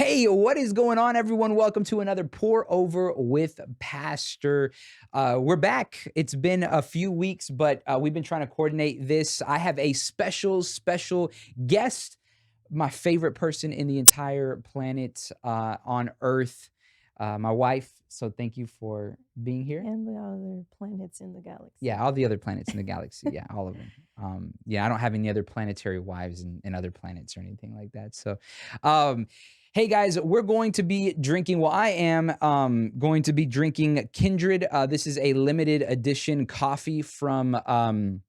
Hey, what is going on, everyone? Welcome to another Pour Over with Pastor. We're back. It's been a few weeks, but we've been trying to coordinate this. I have a special guest, my favorite person in the entire planet on Earth, my wife. So thank you for being here. And the other planets in the galaxy. Yeah, all the other planets in the galaxy. Yeah, all of them. I don't have any other planetary wives in other planets or anything like that. So, hey guys, we're going to be drinking. Well, I am going to be drinking Kindred. This is a limited edition coffee from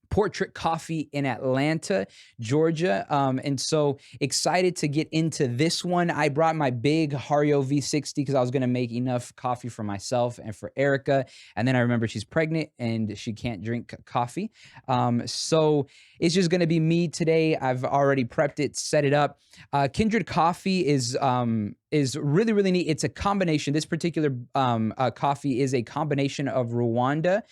Portrait Coffee in Atlanta, Georgia. And so excited to get into this one. I brought my big Hario V60 because I was going to make enough coffee for myself and for Erika. And then I remember she's pregnant and she can't drink coffee. So it's just going to be me today. I've already prepped it, set it up. Kindred Coffee is really, really neat. It's a combination. This particular coffee is a combination of Rwanda,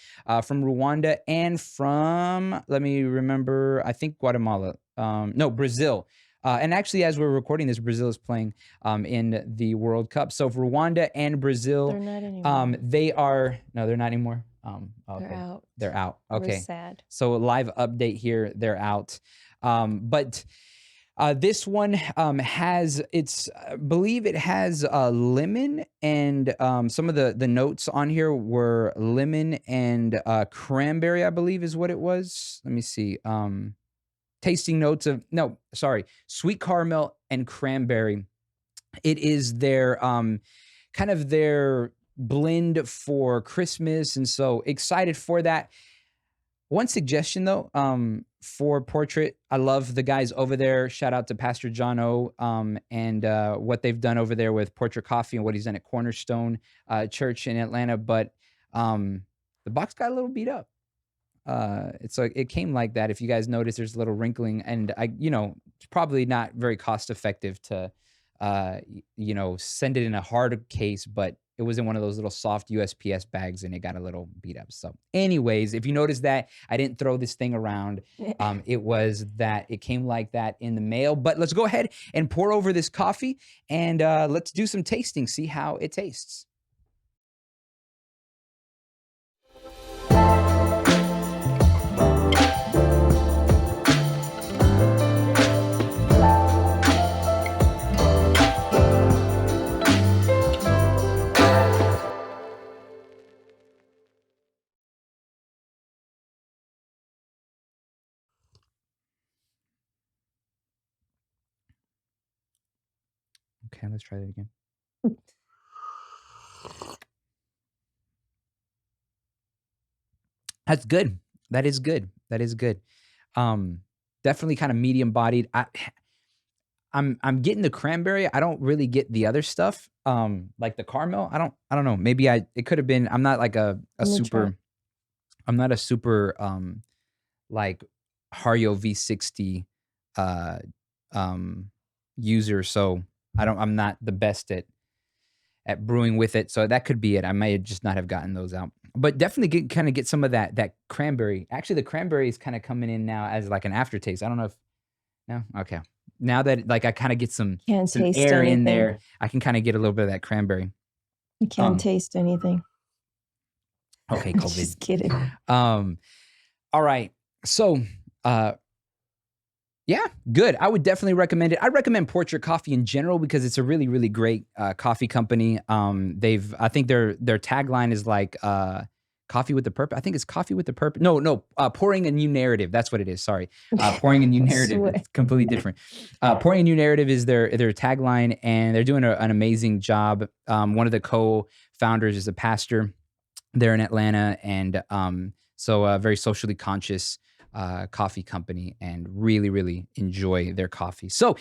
from Rwanda and from, let me remember, I think Guatemala. No, Brazil. And actually, as we're recording this, Brazil is playing in the World Cup. So Rwanda and Brazil, They're not anymore. they're not anymore. Okay. They're out. They're out. Okay. We're sad. So a live update here, they're out. But this one has, I believe it has lemon, and some of the notes on here were lemon and cranberry, I believe is what it was. Let me see. Tasting notes of, sweet caramel and cranberry. It is their kind of their blend for Christmas, and so excited for that. One suggestion though, for Portrait, I love the guys over there. Shout out to Pastor John O, and what they've done over there with Portrait Coffee and what he's done at Cornerstone Church in Atlanta. But the box got a little beat up. It's like it came like that. If you guys notice, there's a little wrinkling, and it's probably not very cost effective to send it in a hard case, but it was in one of those little soft USPS bags and it got a little beat up. So anyways, if you notice that I didn't throw this thing around, it was that it came like that in the mail. But let's go ahead and pour over this coffee and let's do some tasting, see how it tastes. Okay, let's try that again. That's good. That is good. That is good. Definitely kind of medium bodied. I'm getting the cranberry. I don't really get the other stuff. Like the caramel. I don't know. Maybe it could have been, I'm not like I'm not a super like Hario V60 user, so I'm not the best at brewing with it, so that could be it. I may just not have gotten those out, but definitely get some of that cranberry. Actually, the cranberry is kind of coming in now as like an aftertaste. I don't know if no, okay. Now that like I kind of get some air anything in there, I can kind of get a little bit of that cranberry. You can't taste anything. Okay, COVID. Just kidding. All right, so yeah, good. I would definitely recommend it. I recommend Portrait Coffee in general because it's a really, really great coffee company. I think their tagline is like coffee with the purpose. I think it's coffee with the purpose. No, pouring a new narrative. That's what it is. Sorry. Pouring a new narrative. It's completely different. Pouring a new narrative is their tagline, and they're doing an amazing job. One of the co-founders is a pastor there in Atlanta, and so very socially conscious coffee company, and really, really enjoy their coffee. So,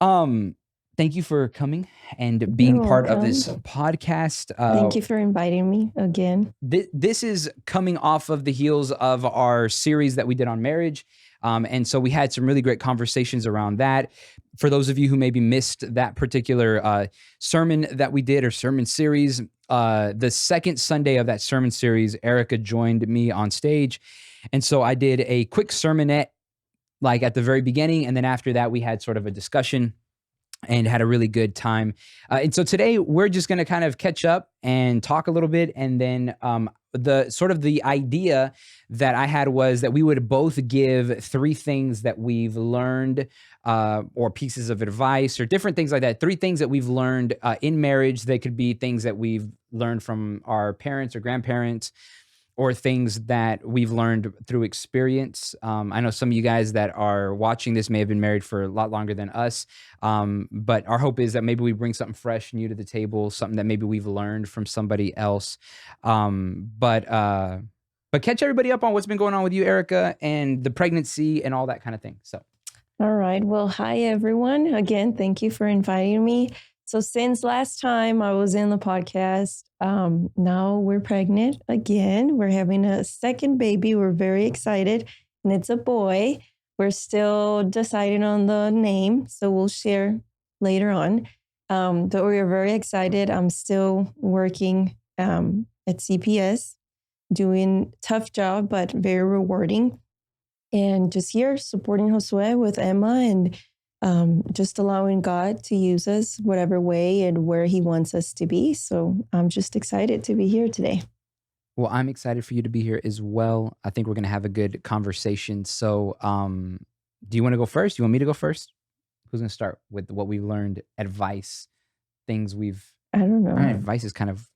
thank you for coming and being part of this podcast. Thank you for inviting me again. This is coming off of the heels of our series that we did on marriage. And so we had some really great conversations around that. For those of you who maybe missed that particular sermon that we did, or sermon series, the second Sunday of that sermon series, Erika joined me on stage. And so I did a quick sermonette, like at the very beginning. And then after that, we had sort of a discussion. and had a really good time. And so today we're just going to kind of catch up and talk a little bit. And then the idea that I had was that we would both give 3 things that we've learned, or pieces of advice or different things like that. 3 things that we've learned in marriage. They could be things that we've learned from our parents or grandparents, or things that we've learned through experience. I know some of you guys that are watching this may have been married for a lot longer than us, but our hope is that maybe we bring something fresh, new to the table, something that maybe we've learned from somebody else. But catch everybody up on what's been going on with you, Erika, and the pregnancy and all that kind of thing. So, All right. Well, hi, everyone. Again, thank you for inviting me. So since last time I was in the podcast, now we're pregnant again. We're having a second baby. We're very excited, and it's a boy. We're still deciding on the name, so we'll share later on. But we are very excited. I'm still working at CPS, doing tough job, but very rewarding. And just here supporting Josue with Emma and just allowing God to use us whatever way and where he wants us to be. So I'm just excited to be here today. well, I'm excited for you to be here as well. I think we're going to have a good conversation. So, do you want to go first? You want me to go first? Who's going to start with what we've learned, advice, things we've... I don't know. Advice is kind of...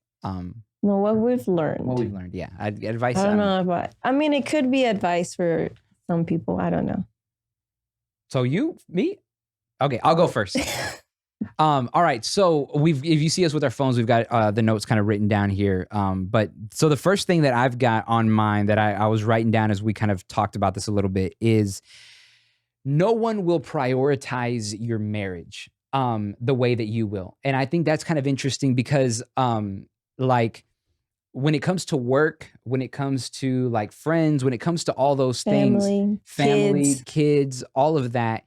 No, what we've learned. What we've learned, yeah. Advice... I don't know about... I mean, it could be advice for some people. I don't know. So me? Okay, I'll go first. All right. So if you see us with our phones, we've got the notes kind of written down here. But so the first thing that I've got on mine that I was writing down as we kind of talked about this a little bit is no one will prioritize your marriage the way that you will. And I think that's kind of interesting because like when it comes to work, when it comes to like friends, when it comes to all those things, family, kids, all of that,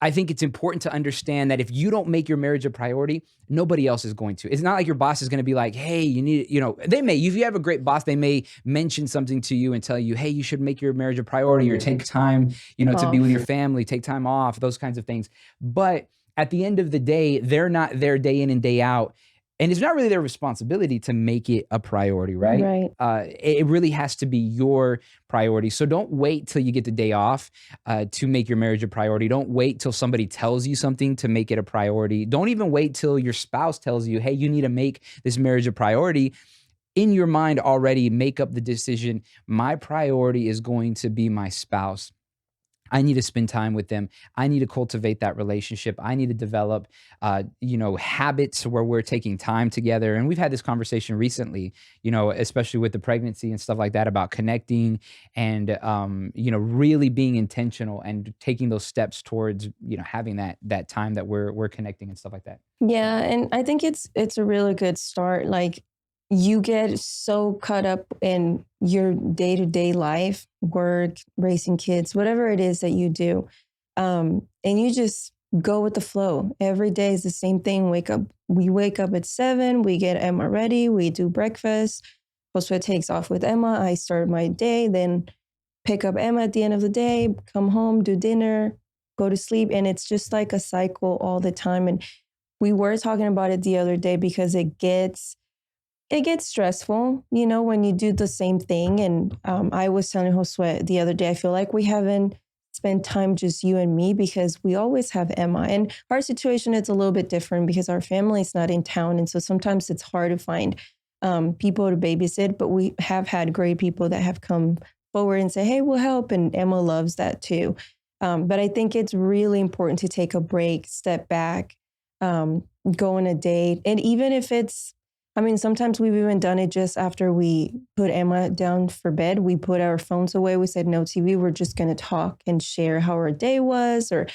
I think it's important to understand that if you don't make your marriage a priority, nobody else is going to. It's not like your boss is going to be like, hey, you need, they may, if you have a great boss, they may mention something to you and tell you, hey, you should make your marriage a priority or take time, to be with your family, take time off, those kinds of things. But at the end of the day, they're not there day in and day out. And it's not really their responsibility to make it a priority, right? Right. It really has to be your priority. So don't wait till you get the day off to make your marriage a priority. Don't wait till somebody tells you something to make it a priority. Don't even wait till your spouse tells you, hey, you need to make this marriage a priority. In your mind already, make up the decision. My priority is going to be my spouse. I need to spend time with them. I need to cultivate that relationship. I need to develop, habits where we're taking time together. And we've had this conversation recently, especially with the pregnancy and stuff like that about connecting and, really being intentional and taking those steps towards, having that time that we're connecting and stuff like that. Yeah. And I think it's a really good start. Like, you get so caught up in your day-to-day life, work, raising kids, whatever it is that you do. And you just go with the flow. Every day is the same thing. We wake up at 7, we get Emma ready, we do breakfast. Josue takes off with Emma. I start my day, then pick up Emma at the end of the day, come home, do dinner, go to sleep. And it's just like a cycle all the time. And we were talking about it the other day because it gets stressful, when you do the same thing. And I was telling Josue the other day, I feel like we haven't spent time just you and me because we always have Emma. And our situation is a little bit different because our family is not in town. And so sometimes it's hard to find people to babysit, but we have had great people that have come forward and say, hey, we'll help. And Emma loves that too. But I think it's really important to take a break, step back, go on a date. And even if sometimes we've even done it just after we put Emma down for bed. We put our phones away. We said, no TV. We're just going to talk and share how our day was. Or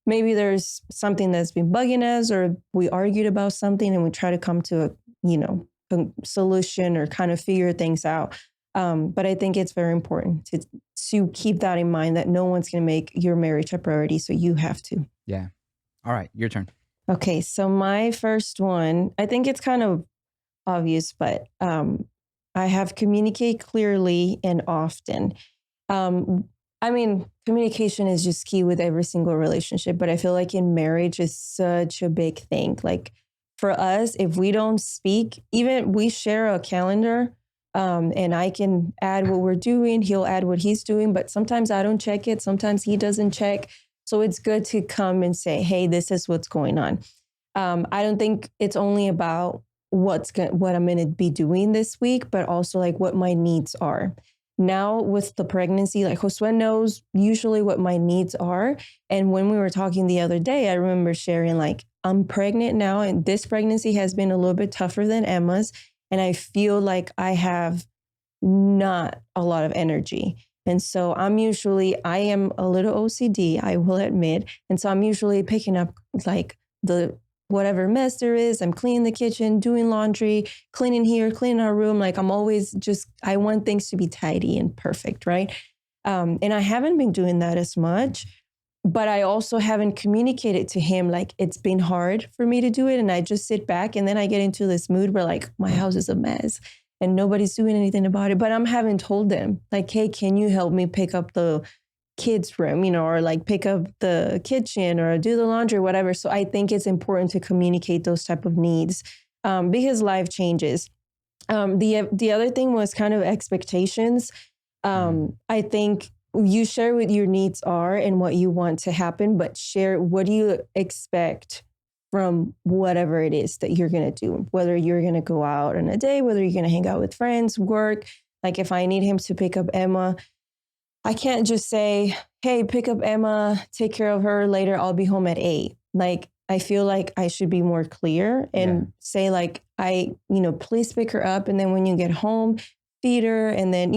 maybe there's something that's been bugging us or we argued about something and we try to come to a solution or kind of figure things out. But I think it's very important to keep that in mind that no one's going to make your marriage a priority. So you have to. Yeah. All right. Your turn. Okay. So my first one, I think it's kind of obvious, but I have communicate clearly and often. I mean, communication is just key with every single relationship, but I feel like in marriage is such a big thing. Like for us, if we don't speak, even we share a calendar, and I can add what we're doing, he'll add what he's doing, but sometimes I don't check it, sometimes he doesn't check. So it's good to come and say, hey, this is what's going on. I don't think it's only about what I'm going to be doing this week, but also like what my needs are. Now with the pregnancy, like Josue knows usually what my needs are. And when we were talking the other day, I remember sharing like, I'm pregnant now, and this pregnancy has been a little bit tougher than Emma's. And I feel like I have not a lot of energy. And so I am a little OCD, I will admit. And so I'm usually picking up like the whatever mess there is. I'm cleaning the kitchen, doing laundry, cleaning here, cleaning our room. Like I'm always I want things to be tidy and perfect, right? And I haven't been doing that as much, but I also haven't communicated to him like it's been hard for me to do it. And I just sit back and then I get into this mood where like my house is a mess and nobody's doing anything about it. But I'm haven't told them like, hey, can you help me pick up the kids' room, or like pick up the kitchen or do the laundry, whatever. So I think it's important to communicate those type of needs because life changes. The other thing was kind of expectations. I think you share what your needs are and what you want to happen, but share what do you expect from whatever it is that you're going to do, whether you're going to go out on a day, whether you're going to hang out with friends, work. Like if I need him to pick up Emma, I can't just say, hey, pick up Emma, take care of her later. I'll be home at 8. Like, I feel like I should be more clear and say like, please pick her up. And then when you get home, feed her. And then,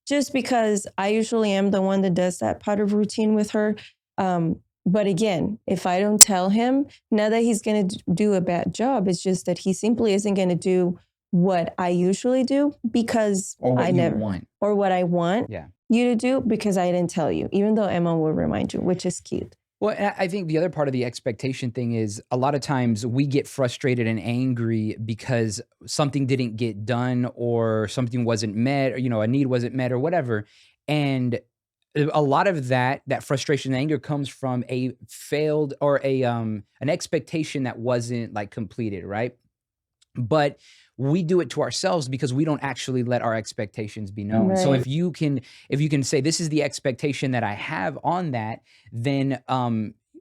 just because I usually am the one that does that part of routine with her. But again, if I don't tell him, not that he's going to do a bad job, it's just that he simply isn't going to do what I usually do because or what I want you to do because I didn't tell you, even though Emma will remind you, which is cute. Well, I think the other part of the expectation thing is a lot of times we get frustrated and angry because something didn't get done or something wasn't met, or, a need wasn't met or whatever. And a lot of that frustration and anger comes from a failed or an expectation that wasn't like completed, right? But we do it to ourselves because we don't actually let our expectations be known. Right. So if you can say, this is the expectation that I have on that, then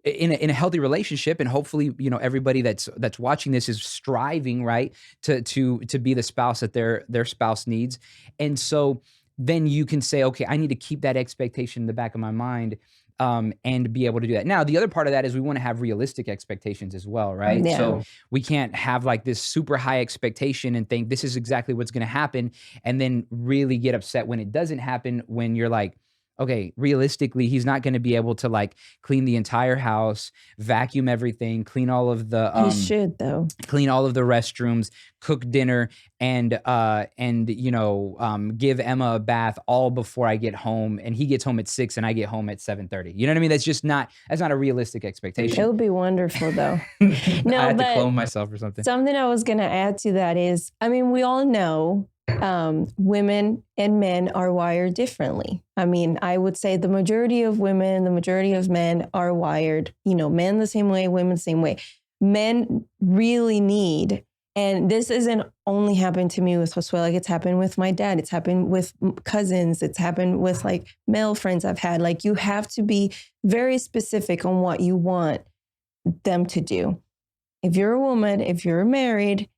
in a healthy relationship, and hopefully, everybody that's watching this is striving, right, to be the spouse that their spouse needs. And so then you can say, okay, I need to keep that expectation in the back of my mind. And be able to do that. Now, the other part of that is we want to have realistic expectations as well, right? Yeah. So we can't have like this super high expectation and think this is exactly what's going to happen and then really get upset when it doesn't happen, when you're like, okay, realistically, he's not going to be able to like clean the entire house, vacuum everything, clean all of the he should though. Clean all of the restrooms, cook dinner, and give Emma a bath all before I get home, and he gets home at 6 and I get home at 7:30. You know what I mean? That's not a realistic expectation. It would be wonderful though. No, I had to clone myself or something. Something I was going to add to that is, I mean, we all know women and men are wired differently. I mean, I would say the majority of women, the majority of men are wired, men the same way, women the same way. Men really need, and this isn't only happened to me with Josue, like it's happened with my dad, it's happened with cousins, it's happened with like male friends I've had. Like you have to be very specific on what you want them to do. If you're a woman, if you're married,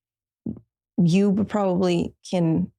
you probably can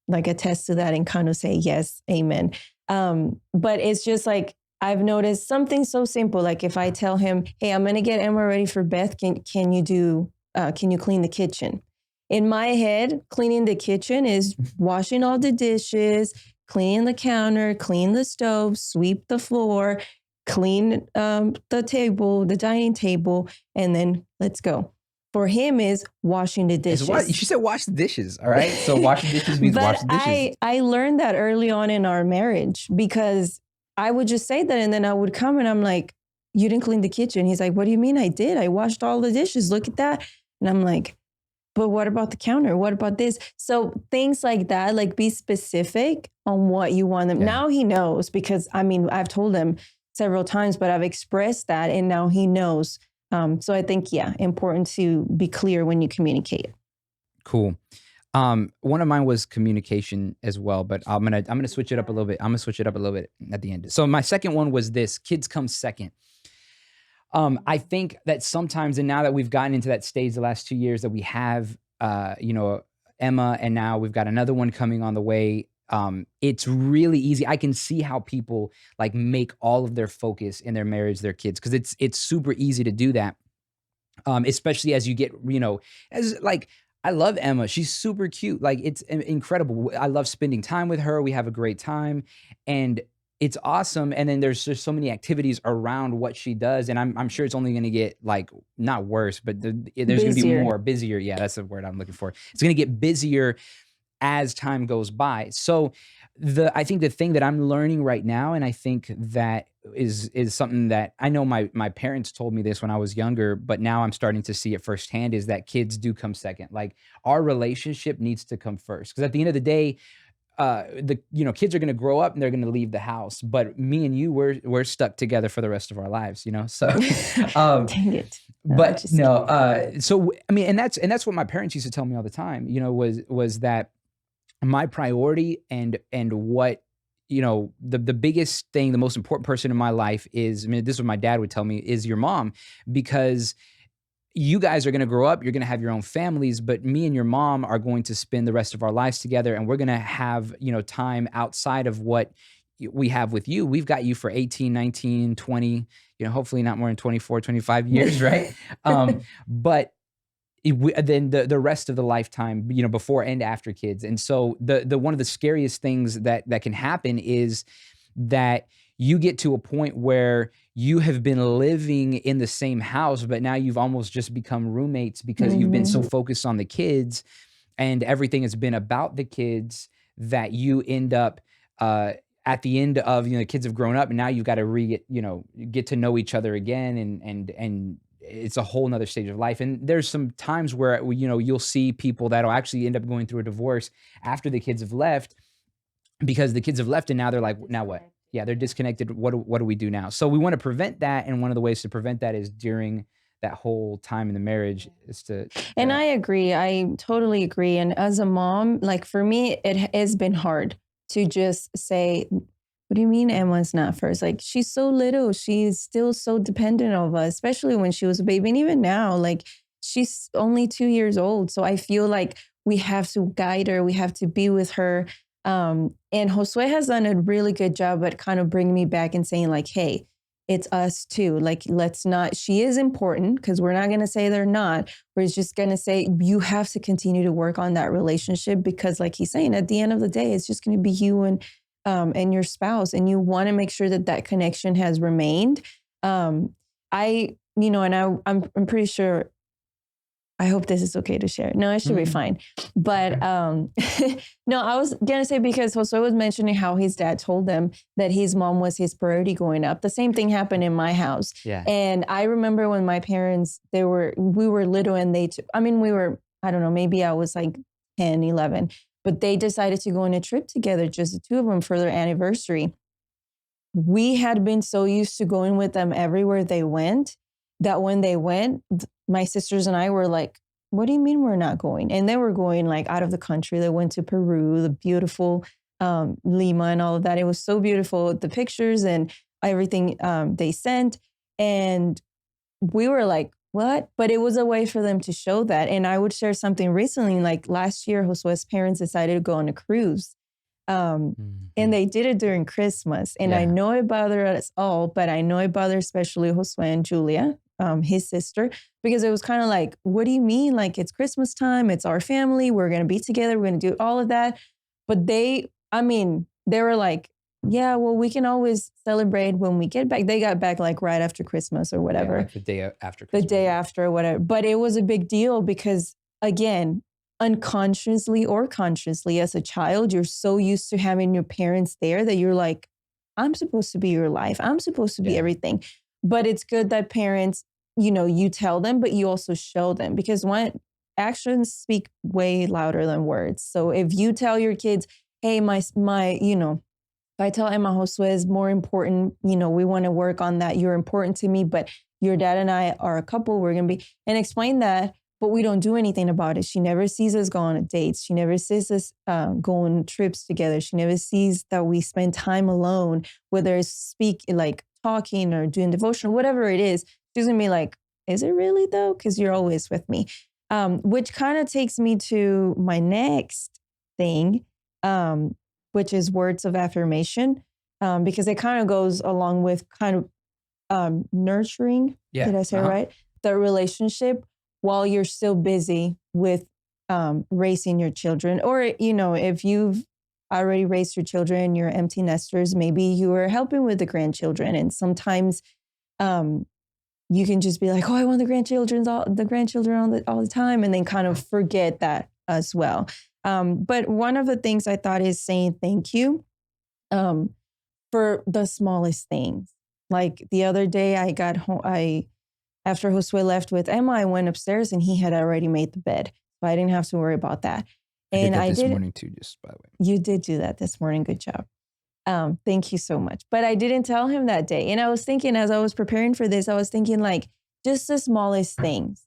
like attest to that and kind of say, yes, amen. But it's just like, I've noticed something so simple. Like if I tell him, hey, I'm going to get Emma ready for Beth. Can you clean the kitchen? In my head, cleaning the kitchen is washing all the dishes, cleaning the counter, clean the stove, sweep the floor, clean the table, the dining table, and then let's go. For him is washing the dishes. She said wash the dishes, all right? So wash the dishes means wash the dishes. I learned that early on in our marriage because I would just say that and then I would come and I'm like, you didn't clean the kitchen. He's like, what do you mean I did? I washed all the dishes. Look at that. And I'm like, but what about the counter? What about this? So things like that, like be specific on what you want them. Yeah. Now he knows because I mean, I've told him several times, but I've expressed that and now he knows. So I think, yeah, important to be clear when you communicate. Cool. One of mine was communication as well, but I'm gonna switch it up a little bit. I'm gonna switch it up a little bit at the end. So my second one was this: kids come second. I think that sometimes, and now that we've gotten into that stage the last 2 years, that we have, Emma, and now we've got another one coming on the way. It's really easy. I can see how people like make all of their focus in their marriage, their kids, because it's super easy to do that. Especially as you get, as like I love Emma. She's super cute. Like it's incredible. I love spending time with her. We have a great time, and it's awesome. And then there's just so many activities around what she does, and I'm sure it's only going to get like not worse, but there's going to be Busier. more busier. Yeah, that's the word I'm looking for. It's going to get busier as time goes by. So I think the thing that I'm learning right now, and I think that is something that I know my parents told me this when I was younger, but now I'm starting to see it firsthand, is that kids do come second. Like our relationship needs to come first. Because at the end of the day, kids are going to grow up and they're going to leave the house, but me and you, we're stuck together for the rest of our lives, so Dang it. No, but just no, kidding. so I mean, and that's what my parents used to tell me all the time, was that my priority and what, the biggest thing, the most important person in my life is, I mean, this is what my dad would tell me, is your mom, because you guys are going to grow up, you're going to have your own families, but me and your mom are going to spend the rest of our lives together, and we're going to have, time outside of what we have with you. We've got you for 18, 19, 20, hopefully not more than 24, 25 years, right? But then the rest of the lifetime, before and after kids. And so the one of the scariest things that can happen is that you get to a point where you have been living in the same house, but now you've almost just become roommates because you've been so Mhm. focused on the kids, and everything has been about the kids, that you end up at the end of, the kids have grown up, and now you've got to get to know each other again, and it's a whole nother stage of life. And there's some times where, you'll see people that'll actually end up going through a divorce after the kids have left, because the kids have left and now they're like, now what? Yeah, they're disconnected. What do we do now? So we want to prevent that, and one of the ways to prevent that is during that whole time in the marriage is to And I agree. I totally agree. And as a mom, like for me, it has been hard to just say, what do you mean Emma's not first? Like she's so little. She's still so dependent of us, especially when she was a baby. And even now, like she's only 2 years old. So I feel like we have to guide her. We have to be with her. And Josue has done a really good job at kind of bringing me back and saying like, hey, it's us too. Like, let's not, she is important because we're not going to say they're not. We're just going to say you have to continue to work on that relationship because, like he's saying, at the end of the day, it's just going to be you and your spouse, and you want to make sure that that connection has remained. I'm pretty sure. I hope this is okay to share. No, it should be Mhm. fine. But no, I was gonna say because Josue was mentioning how his dad told them that his mom was his priority growing up. The same thing happened in my house. Yeah. And I remember when my parents, we were little and we were, I don't know, maybe I was like 10, 11, but they decided to go on a trip together, just the two of them for their anniversary. We had been so used to going with them everywhere they went that when they went, my sisters and I were like, what do you mean we're not going? And they were going like out of the country. They went to Peru, the beautiful Lima and all of that. It was so beautiful, the pictures and everything they sent. And we were like, what? But it was a way for them to show that. And I would share something recently, like last year, Josue's parents decided to go on a cruise. And Mhm. they did it during Christmas. And I Yeah. know it bothered us all, but I know it bothered especially Josue and Julia, his sister, because it was kind of like, what do you mean? Like it's Christmas time, it's our family, we're gonna be together, we're gonna do all of that. But they were like, yeah, well, we can always celebrate when we get back. They got back like right after Christmas or Yeah, whatever, like the day after the Christmas. day Yeah. after or whatever. But it was a big deal because, again, unconsciously or consciously as a child, you're so used to having your parents there that you're like, I'm supposed to be your life. I'm supposed to be Yeah. everything. But it's good that parents, you tell them, but you also show them because actions speak way louder than words. So if you tell your kids, hey, if I tell Emma Josue is more important, we want to work on that. You're important to me, but your dad and I are a couple. We're going to be, and explain that, but we don't do anything about it. She never sees us go on dates. She never sees us go on trips together. She never sees that we spend time alone, whether it's like talking or doing devotion, whatever it is. She's going to be like, is it really though? Because you're always with me. Which kind of takes me to my next thing, which is words of affirmation, because it kind of goes along with kind of nurturing, Yeah. did I say it right? The relationship while you're still busy with raising your children. Or, if you've already raised your children, you're empty nesters, maybe you are helping with the grandchildren. And sometimes you can just be like, oh, I want the grandchildren all the time, and then kind of forget that as well. But one of the things I thought is saying thank you for the smallest things. Like the other day I got home, after Josue left with Emma, I went upstairs and he had already made the bed. So I didn't have to worry about that. And I did that this morning too, just by the way. You did do that this morning. Good job. Thank you so much. But I didn't tell him that day. And I was thinking, as I was preparing for this, I was thinking like just the smallest things.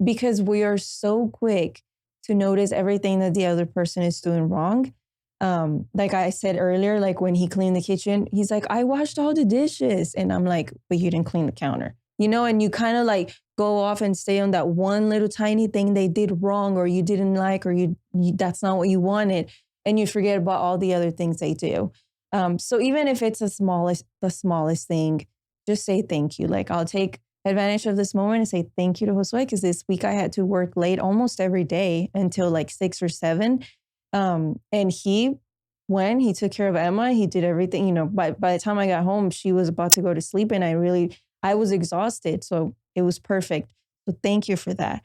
Because we are so quick to notice everything that the other person is doing wrong. Like I said earlier, like when he cleaned the kitchen, he's like, I washed all the dishes. And I'm like, but you didn't clean the counter, and you kind of like go off and stay on that one little tiny thing they did wrong, or you didn't like, or you that's not what you wanted. And you forget about all the other things they do. So even if it's the smallest thing, just say thank you. Like I'll take advantage of this moment and say thank you to Josue, because this week I had to work late almost every day until like 6 or 7. And he took care of Emma, he did everything, by the time I got home, she was about to go to sleep, and I was exhausted. So it was perfect. So thank you for that.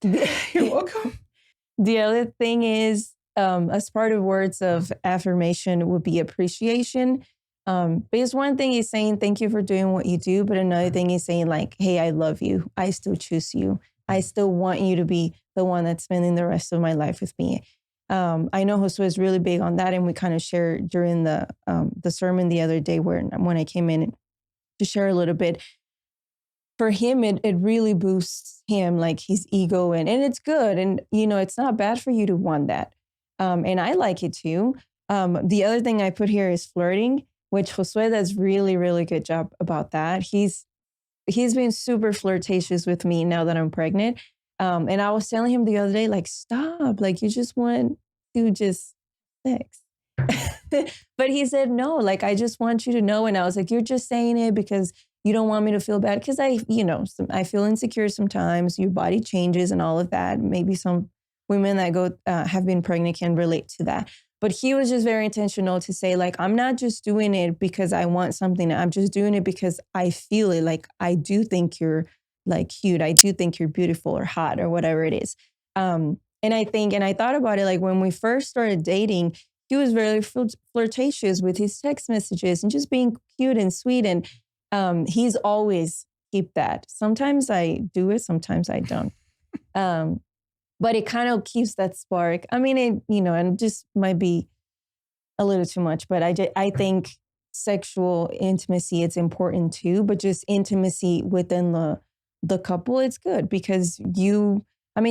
You're welcome. The other thing is, as part of words of affirmation would be appreciation. Because one thing is saying thank you for doing what you do, but another thing is saying like, hey, I love you. I still choose you. I still want you to be the one that's spending the rest of my life with me. I know Josue is really big on that, and we kind of shared during the sermon the other day when I came in to share a little bit. For him, it really boosts him, like his ego, and it's good. And, it's not bad for you to want that. And I like it too. The other thing I put here is flirting, which Josue does really, really good job about that. He's been super flirtatious with me now that I'm pregnant. And I was telling him the other day, like, stop, like you just want to just sex. But he said, no, like, I just want you to know. And I was like, you're just saying it because you don't want me to feel bad. Because I feel insecure sometimes. Your body changes and all of that. Maybe some women that have been pregnant can relate to that. But he was just very intentional to say, like, I'm not just doing it because I want something. I'm just doing it because I feel it. Like, I do think you're like cute. I do think you're beautiful or hot or whatever it is. And I thought about it, like when we first started dating, he was very flirtatious with his text messages and just being cute and sweet. And he's always keep that. Sometimes I do it, sometimes I don't. But it kind of keeps that spark. I mean, and just might be a little too much, but I think sexual intimacy, it's important too, but just intimacy within the couple, it's good because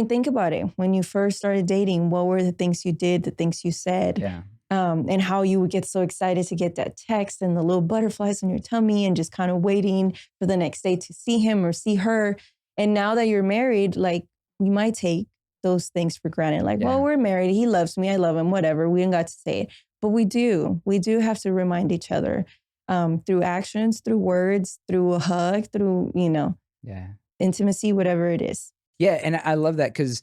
think about it. When you first started dating, what were the things you did, the things you said? Yeah. And how you would get so excited to get that text and the little butterflies on your tummy and just kind of waiting for the next day to see him or see her. And now that you're married, like we might take those things for granted. Like, well, we're married. He loves me. I love him, whatever. We ain't got to say it. But we do have to remind each other through actions, through words, through a hug, through, intimacy, whatever it is. Yeah. And I love that because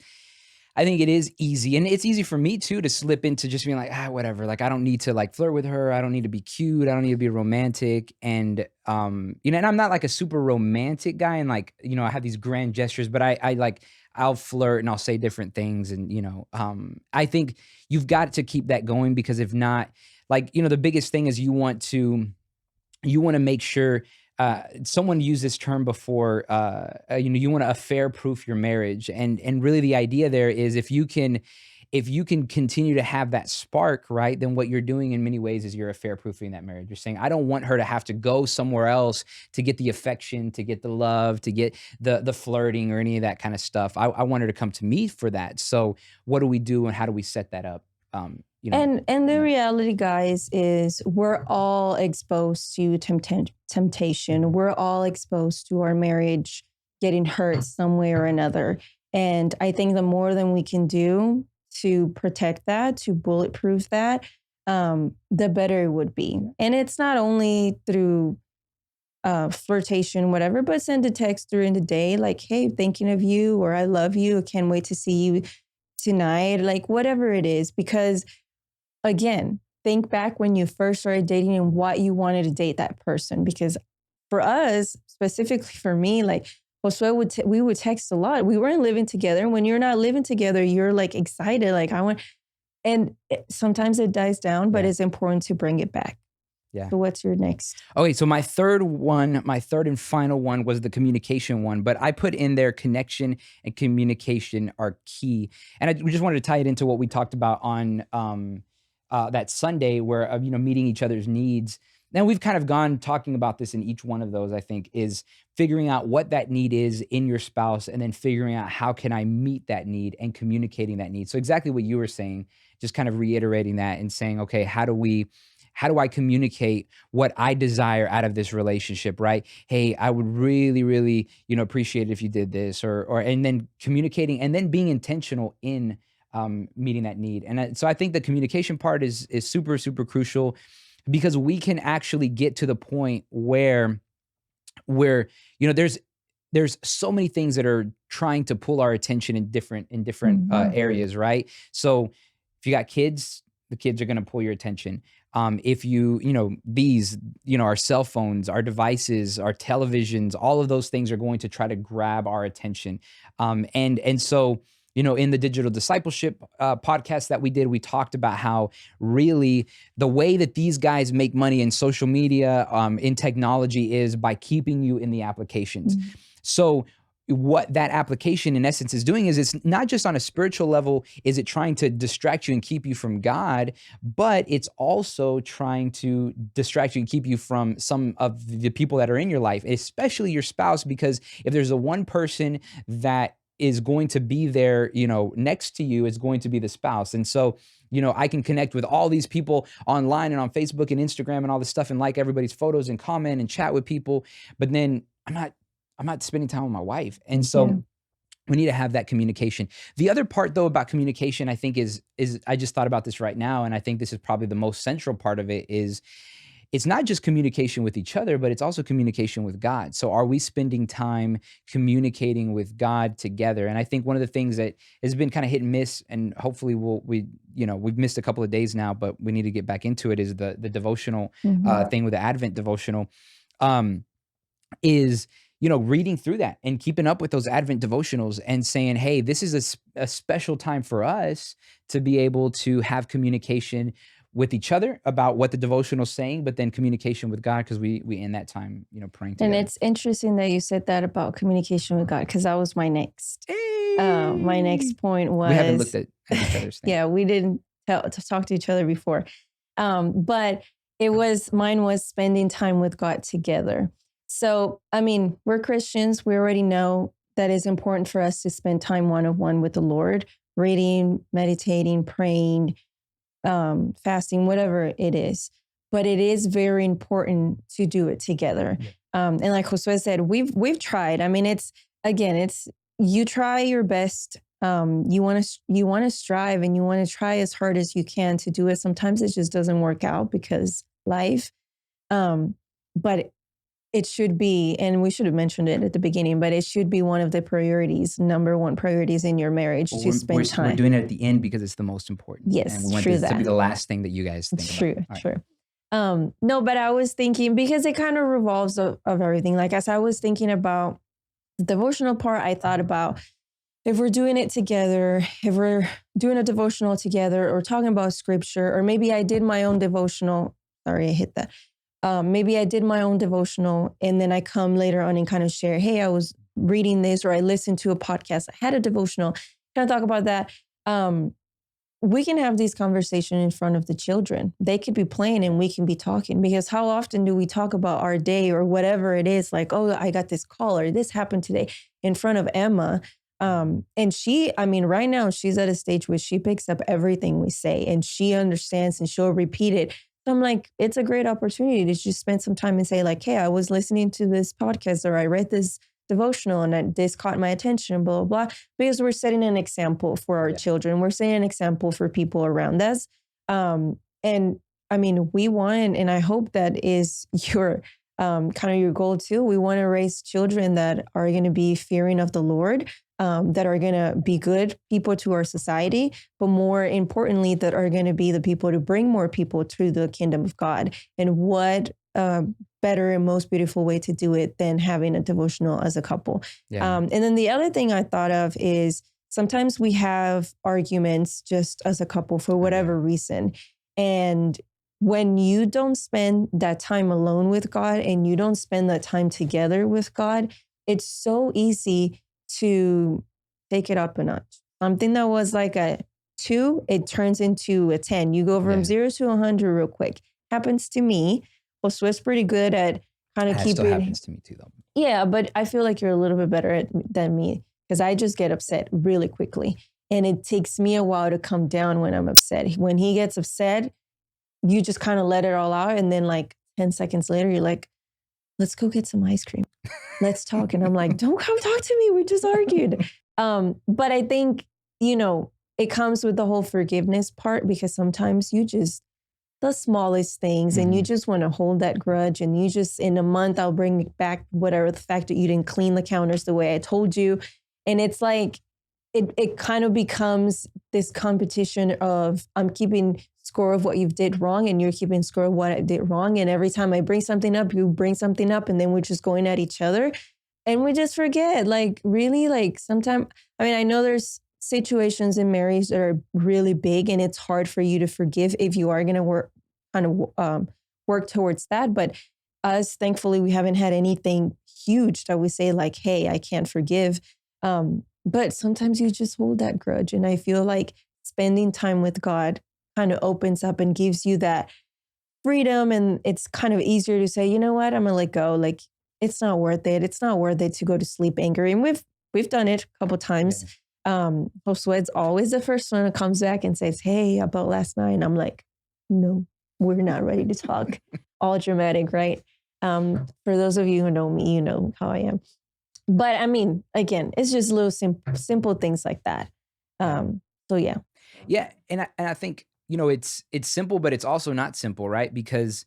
I think it is easy. And it's easy for me too to slip into just being like, whatever. Like, I don't need to like flirt with her. I don't need to be cute. I don't need to be romantic. And, and I'm not like a super romantic guy. And like, I have these grand gestures, but I'll flirt and I'll say different things. And, I think you've got to keep that going because if not, like, the biggest thing is you want to make sure someone used this term before, you want to affair proof your marriage. And really the idea there is if you can continue to have that spark, right, then what you're doing in many ways is you're affair proofing that marriage. You're saying, I don't want her to have to go somewhere else to get the affection, to get the love, to get the flirting or any of that kind of stuff. I want her to come to me for that. So what do we do and how do we set that up? And the reality, guys, is we're all exposed to temptation. We're all exposed to our marriage getting hurt some way or another. And I think the more than we can do to protect that, to bulletproof that, the better it would be. And it's not only through flirtation, whatever, but send a text during the day like, hey, thinking of you, or I love you. I can't wait to see you tonight, like whatever it is. Because again, think back when you first started dating and what you wanted to date that person. Because for us, specifically for me, like Josue we would text a lot. We weren't living together. And when you're not living together, you're like excited. Like sometimes it dies down, but it's important to bring it back. Yeah. So what's your next? Okay, so my third and final one was the communication one, but I put in there connection and communication are key. And we just wanted to tie it into what we talked about on that Sunday where, meeting each other's needs. Then we've kind of gone talking about this in each one of those, I think, is figuring out what that need is in your spouse and then figuring out how can I meet that need and communicating that need. So exactly what you were saying, just kind of reiterating that and saying, okay, how do I communicate what I desire out of this relationship, right? Hey, I would really, really, appreciate it if you did this and then communicating and then being intentional in meeting that need. And so I think the communication part is super, super crucial because we can actually get to the point where there's so many things that are trying to pull our attention in different areas, right? So if you got kids, the kids are going to pull your attention. If our cell phones, our devices, our televisions, all of those things are going to try to grab our attention. And so, in the digital discipleship podcast that we did, we talked about how really the way that these guys make money in social media, in technology is by keeping you in the applications. Mm-hmm. So what that application in essence is doing is it's not just on a spiritual level, is it trying to distract you and keep you from God, but it's also trying to distract you and keep you from some of the people that are in your life, especially your spouse, because if there's a one person that is going to be there, next to you, it's going to be the spouse. And so, I can connect with all these people online and on Facebook and Instagram and all this stuff and like everybody's photos and comment and chat with people, but then I'm not spending time with my wife. And so we need to have that communication. The other part though about communication, I think is I just thought about this right now. And I think this is probably the most central part of it is it's not just communication with each other, but it's also communication with God. So are we spending time communicating with God together? And I think one of the things that has been kind of hit and miss, and hopefully we've missed a couple of days now, but we need to get back into it, is the devotional thing with the Advent devotional, is reading through that and keeping up with those Advent devotionals and saying, hey, this is a special time for us to be able to have communication with each other about what the devotional is saying, but then communication with God because we end that time, praying together. And it's interesting that you said that about communication with God because that was my next. My next point was... We haven't looked at each other's thing. Yeah, we didn't talk to each other before. But mine was spending time with God together. So, we're Christians. We already know that it's important for us to spend time one-on-one with the Lord, reading, meditating, praying, fasting, whatever it is. But it is very important to do it together. Yeah. And like Josue said, we've tried. It's you try your best. You want to strive and you want to try as hard as you can to do it. Sometimes it just doesn't work out because life. But it should be, and we should have mentioned it at the beginning, but it should be one of the number one priorities in your marriage to spend time. We're doing it at the end because it's the most important. Yes, and we want this to be the last thing that you guys think about. True. No, but I was thinking, because it kind of revolves of everything. Like as I was thinking about the devotional part, I thought about if we're doing it together, if we're doing a devotional together or talking about scripture, or maybe I did my own devotional. Sorry, I hit that. maybe I did my own devotional and then I come later on and kind of share, hey, I was reading this or I listened to a podcast. I had a devotional. Kind of talk about that. We can have these conversations in front of the children. They could be playing and we can be talking, because how often do we talk about our day or whatever it is, like, oh, I got this call or this happened today in front of Emma. And she, I mean, right now she's at a stage where she picks up everything we say and she understands and she'll repeat it. So I'm like, it's a great opportunity to just spend some time and say like, hey, I was listening to this podcast or I read this devotional and this caught my attention, blah, blah, blah, because we're setting an example for our children. We're setting an example for people around us. And I mean, we want, and I hope that is your kind of your goal too. We want to raise children that are going to be fearing of the Lord, that are going to be good people to our society, but more importantly, that are going to be the people to bring more people to the kingdom of God. And what better and most beautiful way to do it than having a devotional as a couple. And then the other thing I thought of is sometimes we have arguments just as a couple for whatever reason. And when you don't spend that time alone with God and you don't spend that time together with God, it's so easy to take it up a notch. Something that was like a 2, it turns into a 10. You go from 0 to 100 real quick. Happens to me. Josue's pretty good at kind of keeping. Still happens to me too, though. Yeah, but I feel like you're a little bit better than me, because I just get upset really quickly. And it takes me a while to come down when I'm upset. When he gets upset, you just kind of let it all out. And then like 10 seconds later, you're like, let's go get some ice cream. Let's talk. And I'm like, don't come talk to me. We just argued. But I think, it comes with the whole forgiveness part, because sometimes you just, the smallest things, and you just want to hold that grudge, and you just, in a month, I'll bring back whatever, the fact that you didn't clean the counters the way I told you. And it's like, it kind of becomes this competition of, I'm keeping score of what you did wrong and you're keeping score of what I did wrong. And every time I bring something up, you bring something up, and then we're just going at each other. And we just forget, like, really, like, sometimes, I mean, I know there's situations in marriage that are really big and it's hard for you to forgive if you are going to work towards that. But us, thankfully, we haven't had anything huge that we say like, hey, I can't forgive. But sometimes you just hold that grudge. And I feel like spending time with God kind of opens up and gives you that freedom. And it's kind of easier to say, you know what, I'm going to let go. Like, it's not worth it. It's not worth it to go to sleep angry. And we've done it a couple times. Josue's always the first one that comes back and says, hey, about last night. And I'm like, no, we're not ready to talk. All dramatic, right? For those of you who know me, you know how I am. But I mean, again, it's just little simple things like that. So yeah. Yeah. And I think, it's simple, but it's also not simple, right? Because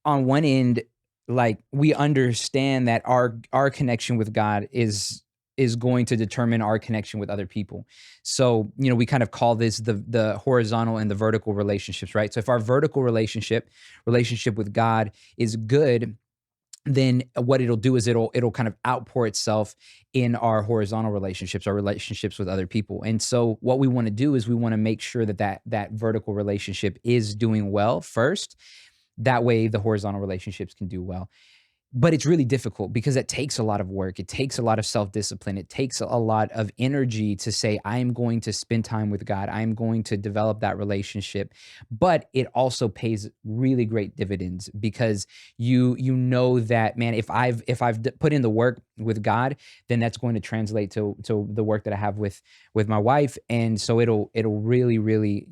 on one end, like, we understand that our connection with God is going to determine our connection with other people. So, we kind of call this the horizontal and the vertical relationships, right? So if our vertical relationship with God is good, then what it'll do is it'll kind of outpour itself in our horizontal relationships, our relationships with other people. And so what we want to do is we want to make sure that vertical relationship is doing well first. That way the horizontal relationships can do well. But it's really difficult because it takes a lot of work. It takes a lot of self-discipline. It takes a lot of energy to say, I'm going to spend time with God. I'm going to develop that relationship. But it also pays really great dividends, because you know that, man, if I've put in the work with God, then that's going to translate to the work that I have with my wife. And so it'll really, really,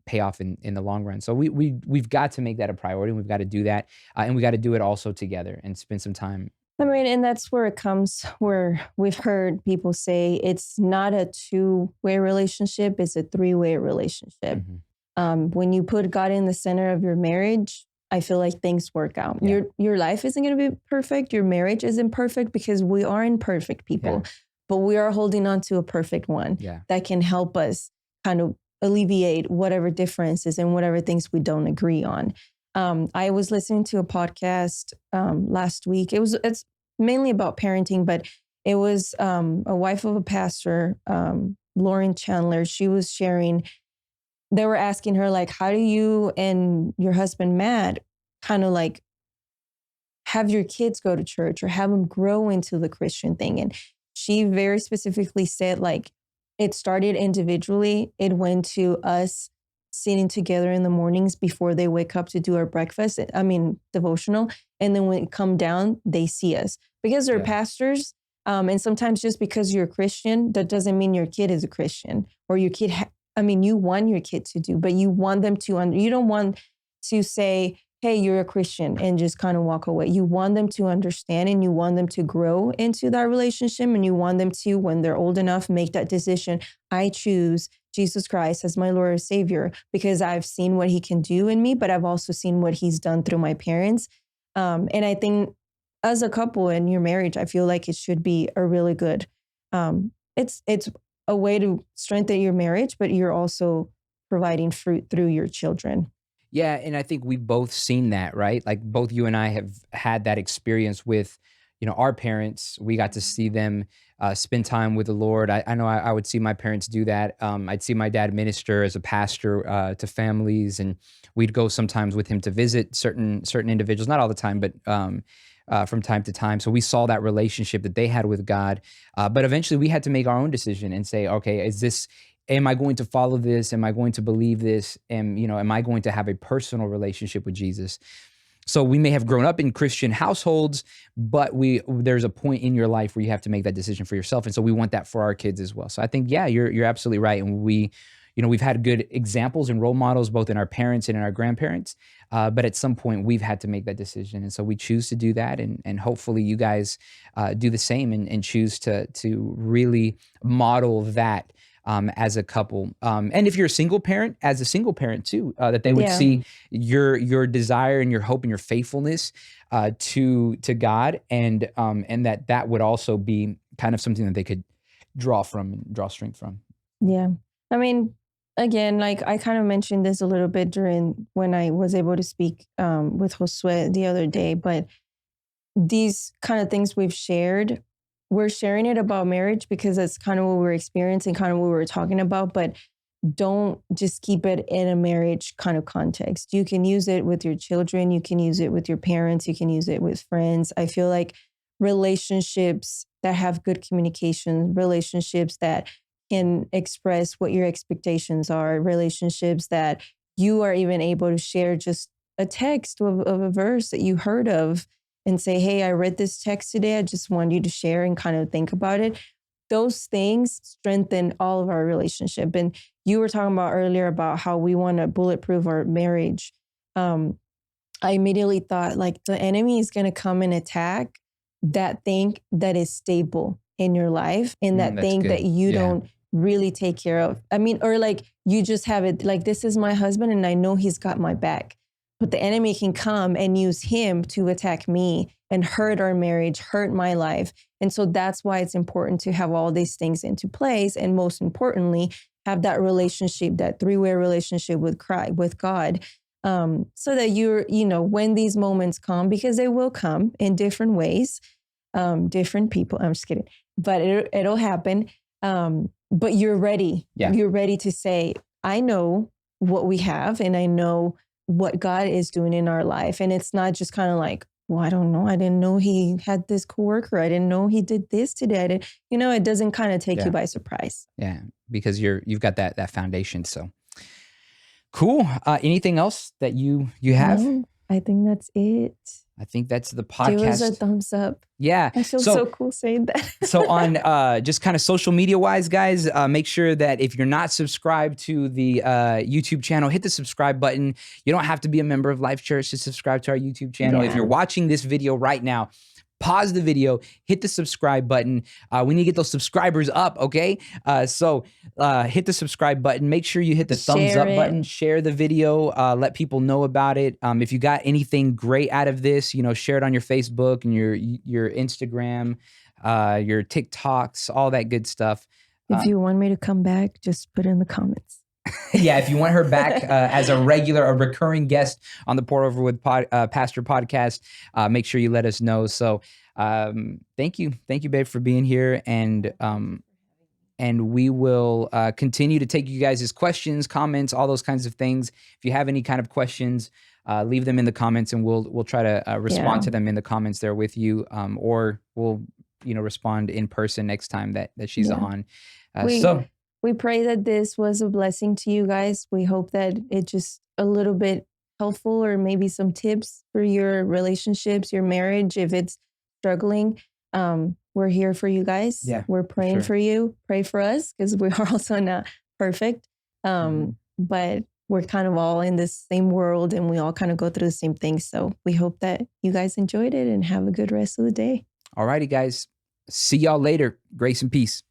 pay off in the long run. So we've got to make that a priority, and we've got to do that. And we got to do it also together and spend some time. I mean, and that's where it comes, where we've heard people say it's not a 2-way relationship, it's a 3-way relationship. When you put God in the center of your marriage, I feel like things work out. Yeah. Your life isn't going to be perfect. Your marriage isn't perfect, because we are imperfect people, but we are holding on to a perfect one that can help us kind of alleviate whatever differences and whatever things we don't agree on. I was listening to a podcast last week. It's mainly about parenting, but it was a wife of a pastor, Lauren Chandler. She was sharing, they were asking her, like, how do you and your husband, Matt, kind of like have your kids go to church or have them grow into the Christian thing. And she very specifically said, like, it started individually. It went to us sitting together in the mornings before they wake up to do our breakfast. I mean, devotional. And then when it come down, they see us because they're Yeah. pastors. And sometimes just because you're a Christian, that doesn't mean your kid is a Christian or your kid. I mean, you want your kid to do, but you want them to, you don't want to say, hey, you're a Christian and just kind of walk away. You want them to understand and you want them to grow into that relationship. And you want them to, when they're old enough, make that decision. I choose Jesus Christ as my Lord and Savior because I've seen what he can do in me, but I've also seen what he's done through my parents. And I think as a couple in your marriage, I feel like it should be a really good, it's a way to strengthen your marriage, but you're also providing fruit through your children. Yeah, and I think we've both seen that, right? Like both you and I have had that experience with, our parents. We got to see them spend time with the Lord. I know I would see my parents do that. I'd see my dad minister as a pastor to families, and we'd go sometimes with him to visit certain individuals. Not all the time, but from time to time. So we saw that relationship that they had with God. But eventually, we had to make our own decision and say, okay, am I going to follow this? Am I going to believe this? And, am I going to have a personal relationship with Jesus? So we may have grown up in Christian households, but there's a point in your life where you have to make that decision for yourself. And so we want that for our kids as well. So I think, yeah, you're absolutely right. And we've had good examples and role models, both in our parents and in our grandparents. But at some point we've had to make that decision. And so we choose to do that. And hopefully you guys do the same and choose to really model that as a couple. And if you're a single parent, as a single parent too, that they would see your desire and your hope and your faithfulness to God, and that would also be kind of something that they could draw from and draw strength from. Yeah. I mean, again, like I kind of mentioned this a little bit during when I was able to speak with Josue the other day, but these kind of things we're sharing it about marriage because that's kind of what we're experiencing, kind of what we're talking about, but don't just keep it in a marriage kind of context. You can use it with your children. You can use it with your parents. You can use it with friends. I feel like relationships that have good communication, relationships that can express what your expectations are, relationships that you are even able to share just a text of a verse that you heard of and say, hey, I read this text today. I just want you to share and kind of think about it. Those things strengthen all of our relationship. And you were talking about earlier about how we want to bulletproof our marriage. I immediately thought like the enemy is going to come and attack that thing that is stable in your life and that thing good. that you don't really take care of. I mean, or like you just have it like, this is my husband and I know he's got my back. But the enemy can come and use him to attack me and hurt our marriage, hurt my life. And so that's why it's important to have all these things into place. And most importantly, have that relationship, that three-way relationship with God, so that when these moments come, because they will come in different ways, different people, I'm just kidding, but it'll happen. But you're ready. Yeah. You're ready to say, I know what we have and I know what God is doing in our life. And it's not just kind of like, well, I don't know. I didn't know he had this coworker. I didn't know he did this today. It doesn't kind of take you by surprise. Yeah. Because you've got that foundation. So cool. Anything else that you have? No, I think that's it. I think that's the podcast. Give us a thumbs up. Yeah. I feel so cool saying that. So on just kind of social media wise, guys, make sure that if you're not subscribed to the YouTube channel, hit the subscribe button. You don't have to be a member of Life Church to subscribe to our YouTube channel. If you're watching this video right now, pause the video, hit the subscribe button. We need to get those subscribers up, okay? So hit the subscribe button. Make sure you hit the thumbs up button. Share the video. Let people know about it. If you got anything great out of this, share it on your Facebook and your Instagram, your TikToks, all that good stuff. If you want me to come back, just put it in the comments. Yeah, if you want her back as a recurring guest on the Pour Over with Pastor podcast, make sure you let us know. So thank you, babe, for being here. And and we will continue to take you guys' questions, comments, all those kinds of things. If you have any kind of questions, leave them in the comments, and we'll try to respond to them in the comments there with you, or we'll respond in person next time that she's on. We pray that this was a blessing to you guys. We hope that it just a little bit helpful, or maybe some tips for your relationships, your marriage, if it's struggling. We're here for you guys. Yeah, we're praying for you. Pray for us, because we are also not perfect. But we're kind of all in this same world, and we all kind of go through the same things. So we hope that you guys enjoyed it, and have a good rest of the day. All righty, guys. See y'all later. Grace and peace.